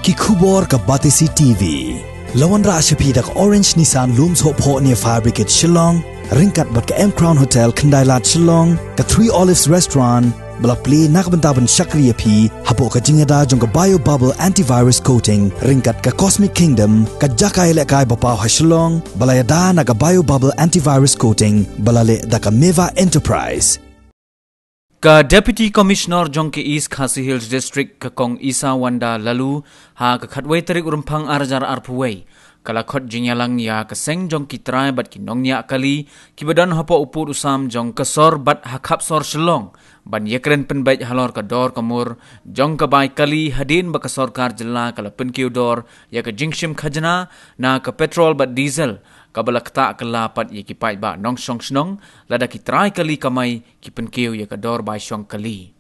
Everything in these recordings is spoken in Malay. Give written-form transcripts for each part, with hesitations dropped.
ki khubor ka Batisi TV. Lawan ra ashapi dak Orange Nissan Looms Hope Ho near Fire Brigade Shillong, ringkat bat ka M Crown Hotel Kendailat Shillong, ka Three Olives Restaurant, balak play nakbentaban Shakriya P, hapo ka jingada jong ka Bio Bubble Antivirus Coating, ringkat ka Cosmic Kingdom, ka Jakai Lekai Bapaw ha Shillong, balayada na ka Bio Bubble Antivirus Coating, balale da ka Meva Enterprise. Ka Deputy Commissioner jong ke East Khasi Hills District ka kong Isa Wanda lalu ha ka khatway tarik urumpang arjar arpuway kala Khot jinyalang ya ka Seng jong ki try bat ki Nongñiah kali ki badan hapo uput usam jong ka sor bat hakap sor Shong ban Ïapynbeit Halor ka dor kamur jong ka bai kali hadin ba ka sarkar jilla kala penkiu dor ya ka jingshim khajna na ka petrol bat diesel kabalak ta kalapat ye ki pai ba nong Shong lada ki try kali Kamai ki penkiu ye ka dor bai Shong kali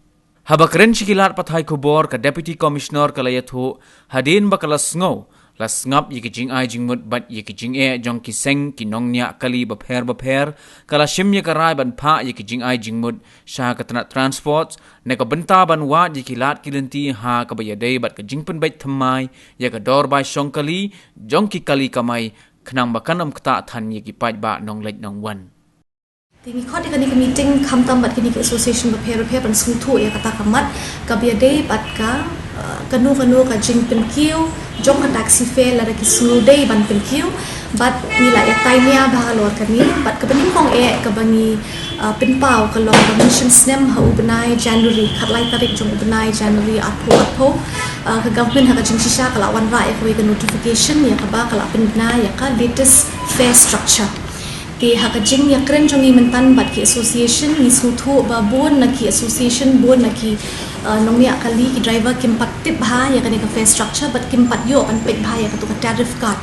habak ren shikilat pathai khubor ka Deputy Commissioner kala yathu hadin ba kala sngo la ngap ye ki jing ai jing mut bat ye ki jing e jong ki Seng ki Nongñiah kali ba pher kala shim ye ka rai ban pha ye ki jing ai jing mut sha ka tana transport ne ka benta ban wa ye ki lat ki lenti ha ka ba ye dei bat ka Ïapynbeit thamai ye ka dor bai Shong kali jong ki kali Kamai khnang ba kanam kta than ye ki pai ba nong lek nong wan Tingi Khot ikani ka meeting kam tambat kini ka association repair pan sungtu ya kata kamat ka biade bat ka kanu ka jing penkiu jong ka taksi fare la ki sunudei ban penkiu bat nila ya taimia ba Halor kani bat ka bani kong ka bani pinpau ka long ka mission snem ha ubnai January khatlai tarik jong ubnai January atho ka government ha ka jing shisha kala wan ra ya ka notification ya ka ba kala pinna ya ka latest fare structure ke hakajing ya kren jongi mentan bat ki association ni suthu ba bon na ki association bon na ki Nongñiah kali ki driver kim pat tip ha ya kani ka fare structure bat kim pat yo an pek bha ya ka to ka tariff card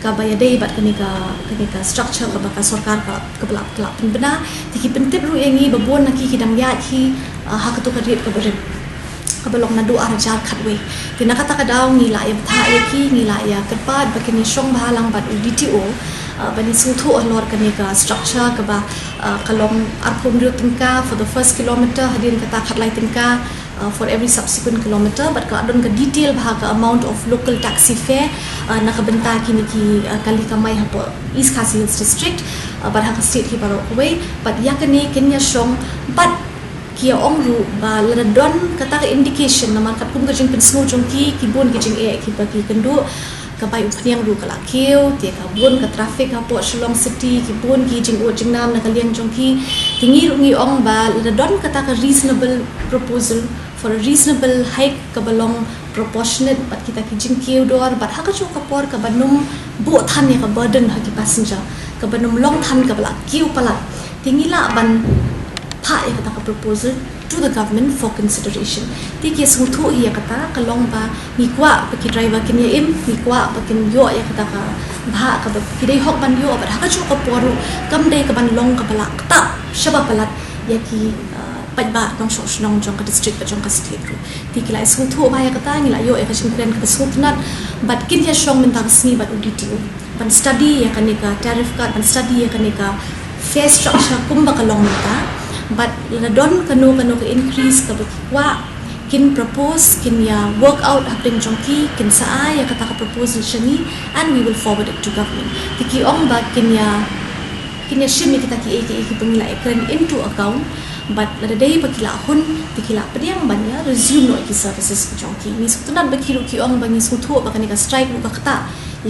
ka ba ya dei bat kani ka structure ka ba ka sarkar ka belak bena ki pentip ru yangi ba bon na ki dam ya ki ha ka to ka ret ka ba kabalong na doa rajar khatwe kina kata ka daw ngila ya tha ya ki ngila ya kepat ba kini Shong bahalang bat DTO bani suthu Halor kani ka structure ka ba kalong arpum ru tingka for the first kilometer hadin kata khatlai tingka for every subsequent kilometer but ka adon ka detail bahaga amount of local taxi fare na ka benta kini ki kali Kamai hapo East Khasi Hills District but ha ka state hi baro away but ya kani kenya Shong but kia ong ru ba la don kata ka indication na markat kum ka jing pen snow jong ki bon ki jing ki ba ki kendu ka bai upniang ru kala keu te ka bon ka traffic ha po Shillong city ki bon ki jing o jing nam na ka liang jong ki tingi ru ngi ong ba la don kata ka reasonable proposal for a reasonable hike ka balong proportionate bat kita ki jing keu dor bat ha ka chu ka por ka banum bo than ya ka burden ha ki passenger ka banum long than ka bala keu pala tingi la ban ha ya kata ka proposal to the government for consideration ti ki sungthu ya kata kalong ba ni kwa ki driver kin ya im ni kwa kin yo ya kata ka bha ka ba ki dei hok ban yo ba ha ka chu ka poru kam dei ka ban long ka bala ta shaba palat ya ki pat ba nong Shong jong ka district ba jong ka state ru ti ki lai sungthu ba ya kata ni la yo ya ka chimkren ka sungtnat but kin ya Shong min ta sni ba DTO ban study ya kanika tariff card ban study ya kanika fare structure kumba ka long ta but la don kanu ka increase ka bakwa kin propose kin ya work out happening jongki kin saa ya kata ka proposal shani and we will forward it to government tiki ong ba kin ya shimi kita ki pengila ekran into account but la dei bakila hun tikila pediang banya resume no ki services jongki ni sutunan bakiru ki ong bangi suthu ba ka strike lu ka kata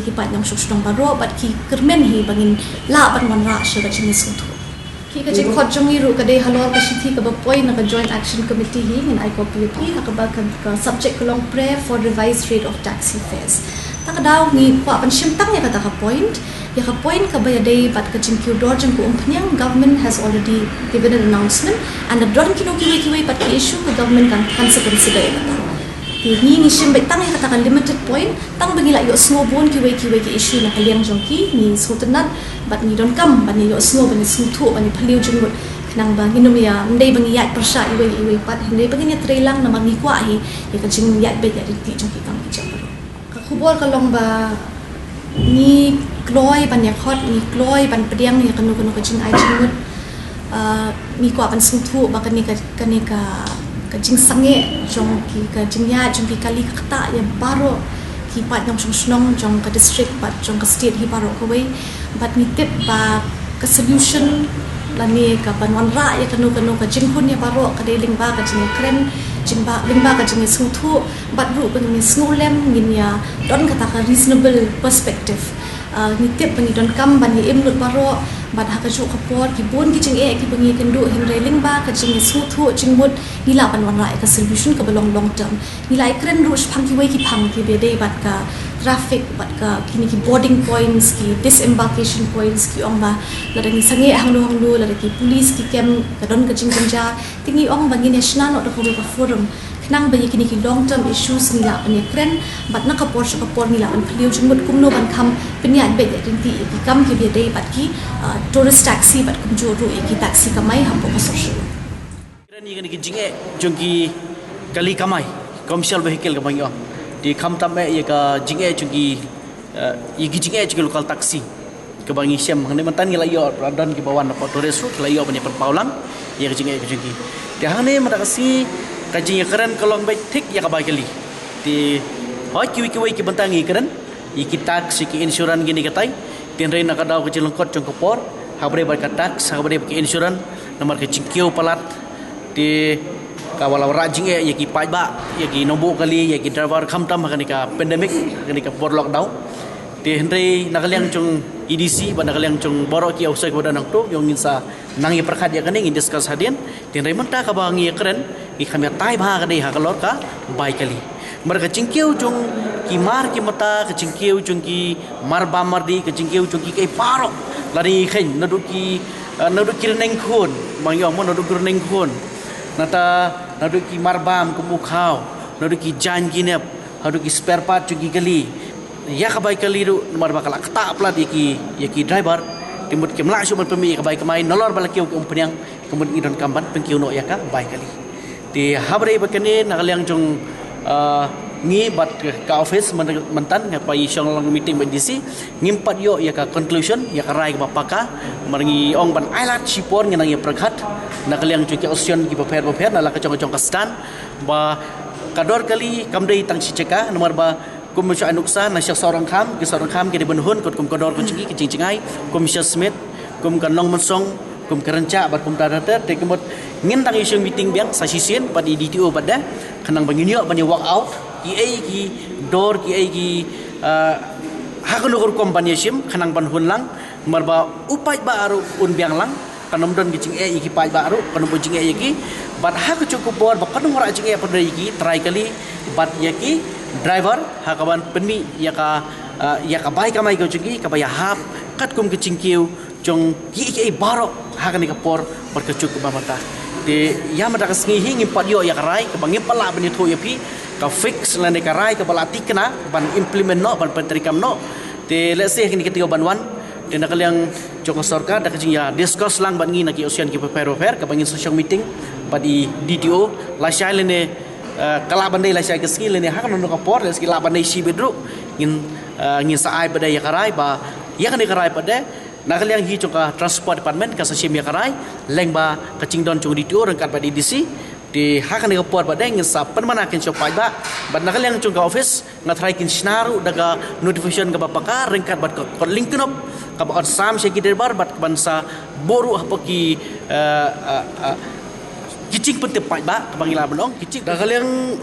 ki pat nang Shong baro but ki kermen hi bangin la ban wan ra sha ka chini suthu ki ka jing Khot jongi ru ka dei Halor ka shithi ka ba point na ka joint action committee hi in Ïapynbeit ha ka ba ka subject long prayer for revised rate of taxi fares ta ka daw ni kwa pan shim tang ya ka ta ka point ka ba ya dei bat ka jing kyu dor jing ko umpnyang government has already given an announcement and the dron kino ki bat ki issue the government can consider it ni shim bai tang ya ka ta ka limited point tang bangila yo snowbone ki issue na kaliang jongki ni sutanat but ni don kam ban yo snow ban suthu ban phaliu jung nang ba nginum ya ndei bang ya persha iwe pat ndei bang ya trelang na mangi kwa hi ya ka jing ya be ya ti jongki kam ki jang ka khubor ka long ba ni kloi ban ya Khot ni kloi ban pediang ya kanu ka jing ai jing mi kwa ban suthu ba ka jing sange jong ki ka jing ya jong ki kali ka ta ya baro ki pat yang Shong jong ka district pat jong ka state hi parok kawai bat ni tip ba ka solution lani ka banwan ra ya kanu ka jinghun ya parok ka deling ba ka jing kren jing ba ling ba ka jing suthu bat ru pa ni snolem ngin ya don kata ka reasonable perspective ni tip pani don kam ban ni imlut parok bat ha ka ju kapor ki bon ki jing ki bangi kendu hin reling ba ka jing suthu jingmut ni la banwan ra ka solution ka long term ni lai kren ru phang ki wai ki phang ki be de bat ka traffic bat ka kini ki boarding points ki disembarkation points ki ong ba la dang sange hanglu la ki police ki kem ka don ka jing ja tingi ong bangi national no ko ka forum nang banyak kini ki long term issues ni la pani kren bat na kapor ni la an kliu jingmut kumno ban kam penyan be de ti ki kam ki be de bat ki tourist taxi bat kum jo ru ki taksi kamai ham po masuk kren ni ki jinge jongki kali kamai commercial vehicle ka bangyo di kam tamme ye ka jinge jongki ye ki jinge jongki local taxi ke bangi sem hang mentan ki layo dan ki bawan po tourist ru layo bani perpaulang ye ki jinge jongki de hang ne madakasi kajing keren kolong baik tik ya kabai kali di hoi kiwi bentangi keren iki taksi ki insuran gini katai tienrai nak ada ke jelengkot jong kopor habre bar ka tax habre ki insuran nomor ke cingkiu palat di kawala rajing ya ki pai ba ya ki nombo kali ya ki driver kham tam kan ka pandemic kan ka bor lockdown di hendrai nakaliang jong EDC ba nakaliang jong borok ki ausai ko danang tu yong insa nangi perkhat ya kan ingin discuss hadian tienrai menta ka bangi keren ki kami tai bha ka dei ha kalor ka bai kali mereka cingkiu jong ki mar ki mata ke cingkiu jong ki mar ba mardi ke cingkiu jong ki kai parok lari khen nadu ki neng khon bang yo mo nadu ki neng khon nata nadu ki mar bam ku mukhau nadu ki jan ki nep nadu ki spare part jong ki kali ya ka bai kali ru mar ba kala kata plat ya ki driver timut ki mla suman pemi ka bai kamai nolor bala ki umpenyang kemun idon kamban pengkiu no ya ka bai kali di habre bakane nakaliang jong ngi bat ka office mentan ngapai Shong long meeting bendisi ngimpat yo ya ka conclusion ya ka rai ka bapaka maringi ong ban ailat sipor ngenang ya prakhat nakaliang jong ki option ki paper nala ka jong ka stand ba kador kali kamdei tang ciceka nomor ba komisio anuksa na seorang kam ki dibenhun kot kum kador ko cingi ki cingai komisio smith kum kan long mensong kum kerenca bat kum tarater te kemot ngin tang isung meeting biang sasisien pada DTO pada kanang banginyo bani walk out ki door ki hakun ukur kompanya sim kanang ban hunlang marba upai baru un biang lang kanam don ki cing ki pai baru kanam bo cing ki bat hak cukup bor ba kanang ora cing pada ki try kali bat ki driver hakaban penmi ya ka bai kamai ko cing ka bai hap kat kum ki cingkiu jong ki barok hakan ni kapor berkecup ke mata de ya madak sengi ngimpat yo ya karai ke bangim pala bani tho yapi ka fix lan de karai ke bala tikna ban implement no ban pentrikam no de let's say kini ketiga banwan de nakaliang joko sarkar dak jing ya discuss lang ban ngi nak ocean ki prepare ke bangin social meeting badi DTO la shai lene kala bandai la shai ke skill lene hakan no kapor le skill la bandai si bedru ngin saai pada ya karai ba ya kan de karai pada nakaliang hi jong ka transport department ka sasim ya karai leng ba kacing don jong DTO rengkat ba DC di hakan ke port ba deng sa penmana kin sopai ba bat nakaliang jong ka office ngatrai kin snaru daga notification ka bapaka rengkat bat ko link knop ka ba sam se ki derbar bat bansa boru apa ki kicing pete pai ba ka bangila benong kicing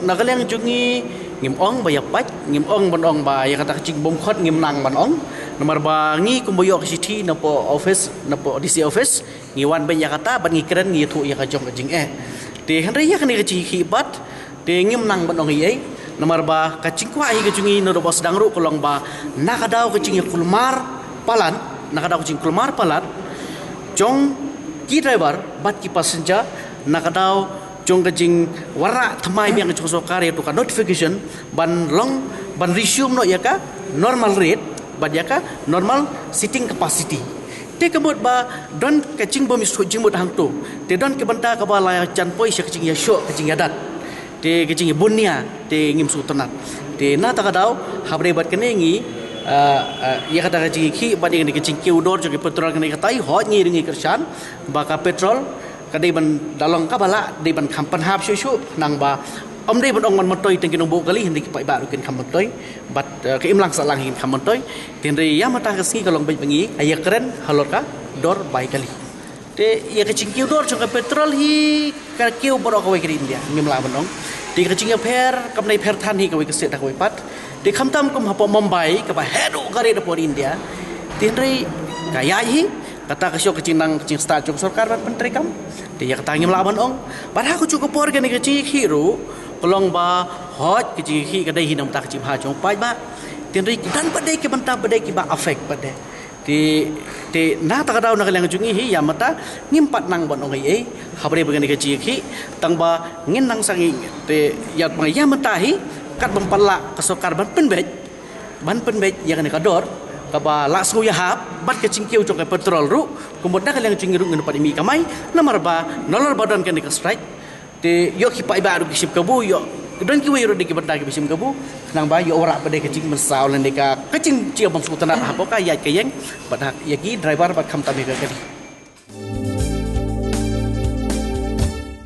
nakaliang jongi ngim ong ba ya pai ngim ong benong ba ya kata kicing bom khot ngim nang benong nomor bangi kumboyo ke city napo office napo DC office ngiwan ben ya kata ban ngi keren ngi thu ya ka jong jing de henry ya kan ke ci bat de ngim nang benong ye nomor ba ka cingkwa hi ke jungi no bos dang ru kolong ba nakadau ke cingi kulmar palan nakadau ke cing kulmar palat jong ki driver bat ki passenger nakadau jong ke jing warna thamai biang ke so kare tu ka notification ban resume no ya ka normal rate badiaka normal sitting capacity te kemut ba don kacing bomis jingmut hang tu te don ke banta ka bala chan poi se kacing ya sho kacing yadat te kacing bunia te ngim su tenat te na ta kadau habre bat kenengi ya kata kacing ki badi ni kacing ki udor jo petrol kene katai hot ngi ringi kersan ba ka petrol kadai ban dalong ka bala dei ban kampan hap shu nang ba om đây bọn ông man toy tengkin ông bộ kali hindi kipai baru kin kam toy but ke imlang salang hin kam toy tin ri ya mata kasni kalong bai bangi aya keren halor ka dor bai kali te ya kecing kiu dor chung petrol hi ka kiu borok ka wai kri India mimla bonong ti kecing ya per kam nei per than hi ka wai keset ka wai pat ti kham tam kum hapo Mumbai ka ba hedu kari da por India tin ri kaya hi kata kasio kecing nang kecing sta chung sarkar ban menteri kam ti ya kata ngimla bonong padahal aku cukup por gani kecing hiru kolong ba hot kecing hi ka dai hinam ta kecing ha chung pai ba tin ri dan padai ke banta padai ki ba affect padai ti na ta kadau na kalang jungi hi ya mata ngimpat nang bon ongai ei habre bagani ke chi hi tang ba ngin nang sangi te ya ma ya mata hi kat bempala kasokar ban penbet ya kan kador ka ba la su ya hap bat ke cingkiu jong ke petrol ru kumod na kalang jungi ru ngin pada mi kamai namar ba nolor badan kan ke strike te yo ki pai ba ru kisip kabu yo dan ki wiro de ki benda ki bisim kabu nang ba yo ora pada kecing mesau lan deka kecing cia bang sultan apa ka ya kayeng pada ya ki driver bat kham tabe ka kadi